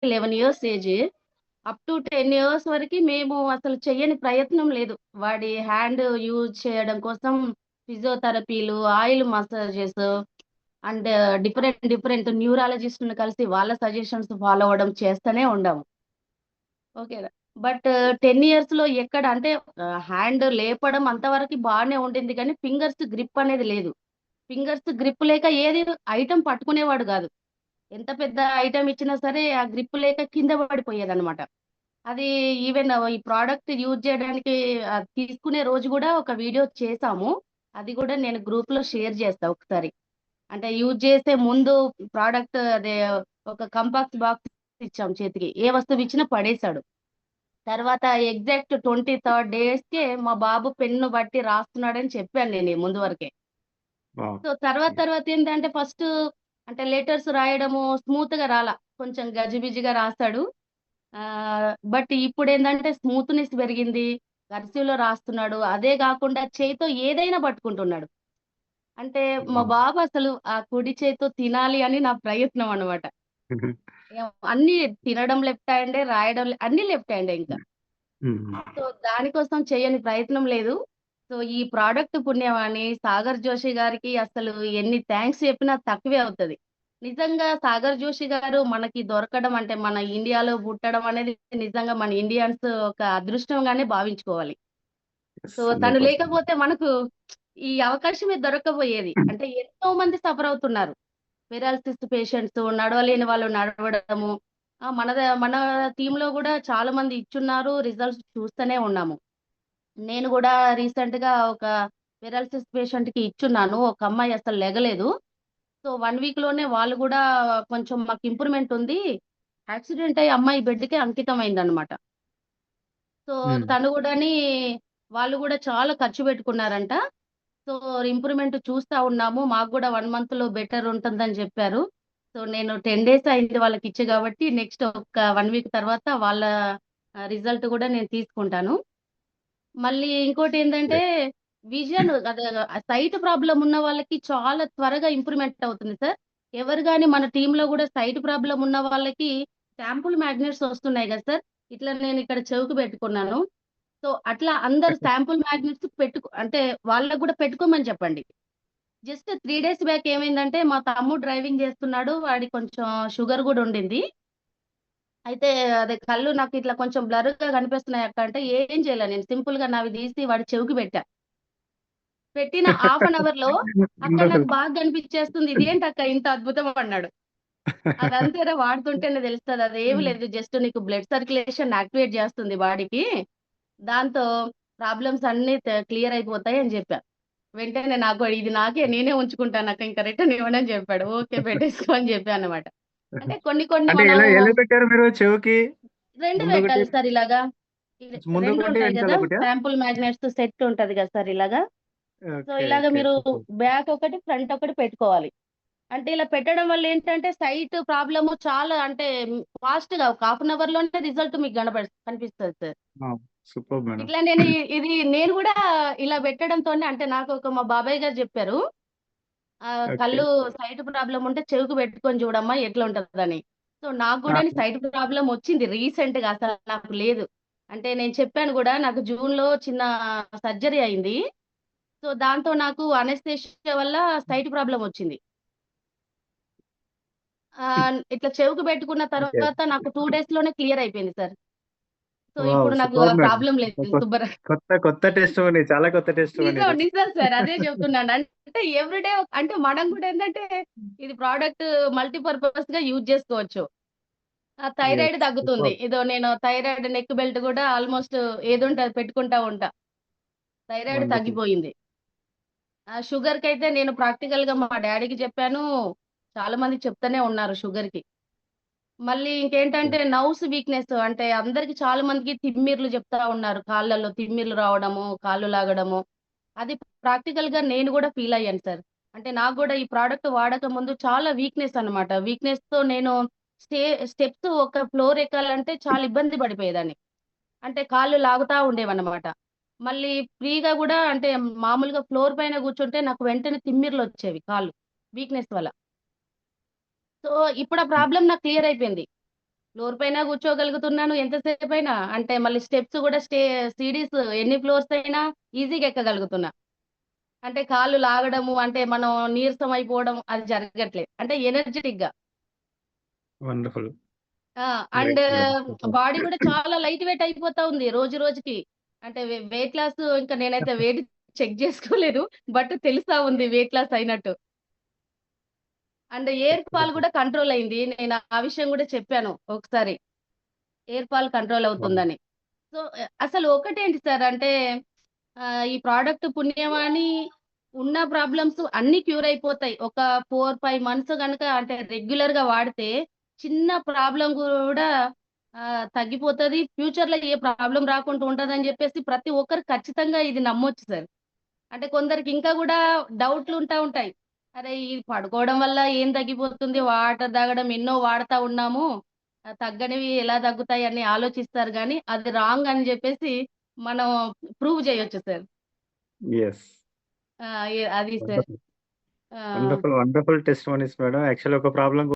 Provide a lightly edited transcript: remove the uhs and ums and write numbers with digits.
11 years age. Up to 10 years వరకి మేము అసలు చెయ్యని ప్రయత్నం లేదు. వాడి హ్యాండ్ యూజ్ చేయడం కోసం ఫిజియోథెరపీలు, oil massages and different different న్యూరాలజిస్ట్‌ని కలిసి వాళ్ళ సజెషన్స్ ఫాలో అవ్వడం చేస్తూనే ఉండాము. ఓకేనా. బట్ 10 ఇయర్స్‌లో ఎక్కడ అంటే హ్యాండ్ లేపడం అంతవరకి బానే ఉండింది గానీ, ఫింగర్స్ గ్రిప్ అనేది లేదు. ఫింగర్స్ గ్రిప్ లేక ఏది ఐటెమ్ పట్టుకునేవాడు గాదు. ఎంత పెద్ద ఐటెమ్ ఇచ్చినా సరే, ఆ గ్రిప్ లేక కింద పడిపోయేదనమాట. అది ఈవెన్ ఈ ప్రొడక్ట్ యూజ్ చేయడానికి తీసుకునే రోజు గూడా ఒక వీడియో చేసాము. అది గూడా నేను గ్రూప్‌లో షేర్ చేస్తా ఒకసారి. అంటే యూజ్ చేసే ముందు ప్రొడక్ట్ అదే ఒక కంపాక్స్ బాక్స్ ఇచ్చాం చేతికి. ఏ వస్తువు ఇచ్చినా పడేసాడు. తర్వాత ఎగ్జాక్ట్ 23 డేస్‌కే మా బాబు పెన్ను బట్టి రాస్తున్నాడని చెప్పాను నేను ముందు వరకే. వావ్! సో, తర్వాత ఏంటంటే ఫస్టు అంటే లెటర్స్ రాయడము స్మూత్‌గా రాలా. కొంచెం గజిబిజిగా రాస్తాడు. బట్ ఇప్పుడేందంటే స్మూత్‌నెస్ పెరిగింది. కర్సివ్‌లో రాస్తున్నాడు. అదే గాకుండా చేత్తో ఏదైనా పట్టుకుంటున్నాడు. అంటే మా వావ్! బాబు అసలు ఆ కుడి చేత్తో తినాలి అని నా ప్రయత్నం అన్నమాట. అన్నీ తినడం లెఫ్ట్ హ్యాండే, రాయడం అన్నీ లెఫ్ట్ హ్యాండే ఇంకా. హ్మ్. సో, దానికోసం చేయని ప్రయత్నం లేదు. సో, ఈ ప్రొడక్ట్ పుణ్యమాని 'సాగర్ జోషి' గారికి అసలు ఎన్ని థాంక్స్ చెప్పినా తక్కువే అవుతది. నిజంగా 'సాగర్ జోషి' గారు మనకి దొరకడం అంటే మన ఇండియాలో పుట్టడం అనేది నిజంగా మన ఇండియన్స్ ఒక అదృష్టంగానే భావించుకోవాలి. యెస్. సో, తను 100%. లేకపోతే మనకు ఈ అవకాశమే దొరక్కపోయేది. అంటే ఎంతో మంది సఫర్ అవుతున్నారు. పెరాలిసిస్ పేషెంట్స్, నడవలేని వాళ్ళు నడవడము. మన టీమ్‌లో గూడా చాలా మంది ఇచ్చున్నారు. రిజల్ట్స్ చూస్తూనే ఉన్నాము. నేను గూడా రీసెంట్‌గా ఒక పెరాలిసిస్ పేషెంట్‌కి ఇచ్చున్నాను. ఒక అమ్మాయి అసలు లెగలేదు. సో, 1 వీక్‌లోనే వాళ్ళు గూడా కొంచెం మాకు ఇంప్రూవ్‌మెంట్ ఉంది. యాక్సిడెంట్ అయ్యి అమ్మాయి బెడ్‌కే అంకితమైందనమాట. సో, హ్మ్. తను గూడాని వాళ్ళు గూడా చాలా ఖర్చు పెట్టుకున్నారంట. సో, ఇంప్రూవ్‌మెంట్ చూస్తా ఉన్నాము. మాకు గూడా 1 మంత్‌లో బెటర్ ఉంటుందని జెప్పారు. సో, నేను 10 డేస్ అయింది వాళ్ళకిచ్చి గాబట్టి నెక్స్ట్ ఒక 1 వీక్ తర్వాత వాళ్ళ రిజల్ట్ గూడా నేను తీసుకుంటాను. మళ్ళీ ఇంకోటేందంటే గ్రేట్. విజన్ అదే సైట్ ప్రాబ్లమ్ ఉన్న వాళ్ళకి చాలా త్వరగా ఇంప్రూవ్‌మెంట్ అవుతుంది సార్. ఎవరు గాని మన టీమ్‌లో గూడా సైట్ ప్రాబ్లమ్ ఉన్న వాళ్ళకి శాంపుల్ మ్యాగ్నెట్స్ వస్తున్నాయి గదా సార్! ఇట్లా నేనిక్కడ చెవుకి పెట్టుకున్నాను. సో, అట్లా అందరూ శాంపుల్ మ్యాగ్నెట్స్ అంటే వాళ్ళకి గూడా పెట్టుకోమని చెప్పండి. జస్ట్ 3 డేస్ బ్యాక్ ఏమైందంటే, మా తమ్ముడు డ్రైవింగ్ జేస్తున్నాడు. వాడికి కొంచెం షుగర్ గూడా ఉండింది. అయితే అదే కళ్ళు నాకిట్లా కొంచెం బ్లర్‌గా కనిపిస్తున్నాయి అక్క అంటే, ఏం చేయలే నేను సింపుల్‌గా నావి తీసి వాడి చెవికి పెట్టా. పెట్టిన హాఫ్ అన్ అవర్‌లో "అక్క వండర్‌ఫుల్. నాకు బాగా కనిపిచ్చేస్తుంది. ఇదేంటక్క ఇంత అద్భుతం" అన్నాడు. అదంతేరా వాడుతుంటేనే తెలుస్తది. అదేమి హ్మ్. లేదు. జస్ట్ నీకు బ్లడ్ సర్క్యులేషన్ యాక్టివేట్ చేస్తుంది బాడీకి. దాంతో ప్రాబ్లమ్స్ అన్నీ క్లియర్ అయిపోతాయి అని జెప్పా. వెంటనే నాకు ఇది నాకే నేనే ఉంచుకుంటానక్క ఇంక రిటర్న్ ఇవ్వండి అని చెప్పాడు. ఓకే. పెట్టేసుకో అని చెప్పా అన్నమాట. అంటే కొన్ని కొన్ని అంటే మనం ఎలా ఎలా పెట్టారు మీరు చెవుకి? 2 ముందొకటి, పెట్టాలి సార్ ఇలాగా. 2 ముందొకటి, ఉంటాయి గదా! వెనకాలొకటా? శాంపుల్ మ్యాగ్నెట్స్ సెట్ ఉంటది గదా సార్ ఇలాగా. So, okay. ఇలాగ ఓకే. మీరు సూపర్. బ్యాక్ ఒకటి, ఫ్రంట్ ఒకటి పెట్టుకోవాలి. అంటే ఇలా పెట్టడం వల్ల ఏంటంటే సైట్ ప్రాబ్లమ్ చాలా అంటే ఫాస్ట్‌గా ఒక హాఫ్ అన్ అవర్‌లోనే రిజల్ట్ మీకు కనిపిస్తది సార్. ఆ! Superb madam. ఇట్లా ఇది నేను గూడా ఇలా పెట్టడంతోనే అంటే నాకు ఒక మా బాబాయ్ గారు జెప్పారు. ఓకే. కళ్ళు సైట్ ప్రాబ్లమ్ ఉంటే చెవికి పెట్టుకొని చూడమ్మా ఎట్లుంటదని. సో, నాకు గూడాని ఆహా! సైట్ ప్రాబ్లమ్ వచ్చింది రీసెంట్‌గా అసలు నాకు లేదు. అంటే నేను చెప్పాను గూడా నాకు జూన్‌లో చిన్న సర్జరీ అయింది. సో, దాంతో నాకు అనస్థీషియా వల్ల సైట్ ప్రాబ్లమ్ వచ్చింది. ఇట్లా చెవికి పెట్టుకున్న ఓకే. తర్వాత నాకు 2 డేస్‌లోనే క్లియర్ అయిపోయింది సార్. So, wow! ఇప్పుడు నాకు ఆ సూపర్బ్ మేడం. ప్రాబ్లమ్ లేదు. కొత్త కొత్త టెస్టిమనీ. చాలా కొత్త టెస్టిమనీ నిజం. ఇది. నిజం సార్. అదే చెప్తున్నాను. అంటే ఎవ్రీ డే అంటే మనం కూడా ఏంటంటే ఇది ప్రొడక్ట్ మల్టీపర్పస్‌గా యూజ్ చేసుకోవచ్చు. ఆ థైరాయిడ్ యెస్. తగ్గుతుంది. సూపర్బ్. ఇదో నేను థైరాయిడ్ నెక్ బెల్ట్ కూడా ఆల్‌మోస్ట్ ఏదుంటే అది పెట్టుకుంటా ఉంటా. Thyroid wonderful. తగ్గిపోయింది. షుగర్‌కైతే నేను ప్రాక్టికల్‌గా మా డ్యాడీకి చెప్పాను. చాలా మందికి చెప్తూనే ఉన్నారు షుగర్‌కి. మళ్ళీ ఇంకేంటంటే నర్వ్స్ వీక్‌నెస్ అంటే అందరికి చాలా మందికి తిమ్మిర్లు చెప్తా ఉన్నారు. కాళ్ళలో తిమ్మిర్లు రావడము, కాళ్ళు లాగడము. అది ప్రాక్టికల్‌గా నేను గూడా ఫీల్ అయ్యాను సార్. అంటే నాకు గూడా ఈ ప్రొడక్ట్ వాడక ముందు చాలా వీక్‌నెస్ అన్నమాట. వీక్‌నెస్‌తో నేను స్టే స్టెప్స్ ఒక ఫ్లోర్ ఎక్కాలంటే చాలా ఇబ్బంది పడిపోయేదాన్ని. అంటే కాళ్ళు లాగుతా ఉండేవన్నమాట. మళ్ళీ ఫ్రీగా గూడా అంటే మామూలుగా ఫ్లోర్ పైన కూర్చుంటే నాకు వెంటనే తిమ్మిర్లొచ్చేవి కాళ్ళు వీక్‌నెస్ వల్ల. సో, ఇప్పుడు ఆ ప్రాబ్లమ్ నాకు క్లియర్ అయిపోయింది. ఫ్లోర్ పైన కూర్చోగలుగుతున్నాను ఎంతసేపైనా. అంటే మళ్ళీ స్టెప్స్ గూడా సీడీస్ ఎన్ని ఫ్లోర్స్ అయినా ఈజీగా ఎక్కగలుగుతున్నా. అంటే కాళ్ళు లాగడము, అంటే మనం నీరసం అయిపోవడం అది జరగట్లేదు. అంటే ఎనర్జిటిక్‌గా. వండర్ఫుల్. ఆ! And great madam. Super. Body గూడా చాలా లైట్ వెయిట్ అయిపోతా ఉంది రోజు రోజుకి. అంటే వెయిట్ లాస్ ఇంకా నేనైతే వెయిట్ చెక్ చేసుకోలేదు. బట్ తెలుస్తా ఉంది వెయిట్ లాస్ అయినట్టు. అండ్ ఎయిర్ ఫాల్ గూడా కంట్రోల్ అయింది. నేను ఆ విషయం గూడా చెప్పాను ఒకసారి. ఎయిర్ ఫాల్ కంట్రోల్ అవుతుందని. సో, అసలు ఒకటేంటి సార్ అంటే ఈ ప్రొడక్ట్ పుణ్యమాని ఉన్న ప్రాబ్లమ్స్ అన్నీ క్యూర్ అయిపోతాయి. ఒక 4, 5 మంత్స్ గనక అంటే రెగ్యులర్‌గా వాడితే చిన్న ప్రాబ్లమ్ గూడా తగ్గిపోతది. ఫ్యూచర్‌లో ఏ ప్రాబ్లమ్ రాకుండా ఉంటదని జెప్పేసి ప్రతి ఒక్కరు ఖచ్చితంగా ఇది నమ్మొచ్చు సార్. అంటే కొందరికి ఇంకా గూడా డౌట్‌లుంటా ఉంటాయి. అరే! ఇది పడుకోవడం వల్ల ఏం తగ్గిపోతుంది? వాటర్ తాగడం ఎన్నో వాడతా ఉన్నాము. తగ్గనివి ఎలా తగ్గుతాయి అని ఆలోచిస్తారు గానీ, అది రాంగ్ అని జెప్పేసి మనం ప్రూవ్ జేయొచ్చు సార్. యెస్. ఆ! అది సార్. వండర్ఫుల్. ఆ! Wonderful. Wonderful testimonies madam. Actually ఒక ప్రాబ్లమ్